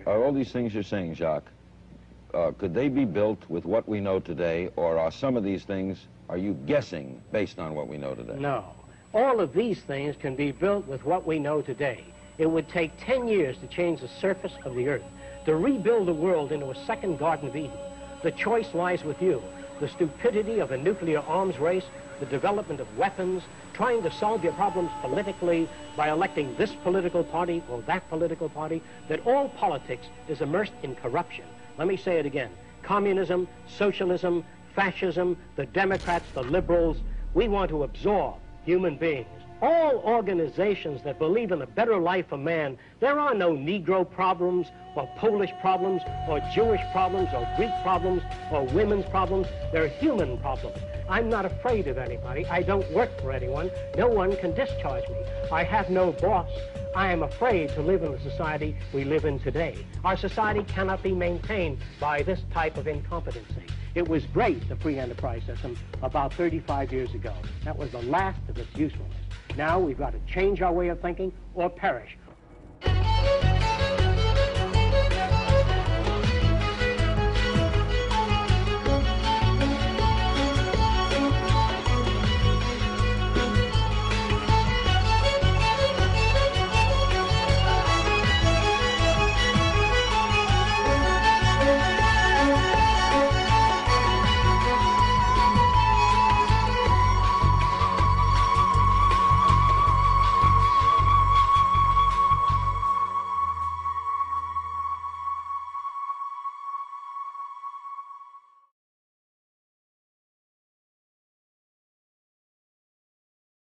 are all these things you're saying, Jacques, could they be built with what we know today, or are some of these things, are you guessing based on what we know today? No. All of these things can be built with what we know today. It would take 10 years to change the surface of the earth, to rebuild the world into a second Garden of Eden. The choice lies with you. The stupidity of a nuclear arms race, the development of weapons, trying to solve your problems politically by electing this political party or that political party, that all politics is immersed in corruption. Let me say it again. Communism, socialism, fascism, the Democrats, the liberals, we want to absorb human beings. All organizations that believe in a better life for man, there are no Negro problems or Polish problems or Jewish problems or Greek problems or women's problems. They're human problems. I'm not afraid of anybody. I don't work for anyone. No one can discharge me. I have no boss. I am afraid to live in the society we live in today. Our society cannot be maintained by this type of incompetency. It was great, the free enterprise system, about 35 years ago. That was the last of its usefulness. Now we've got to change our way of thinking or perish.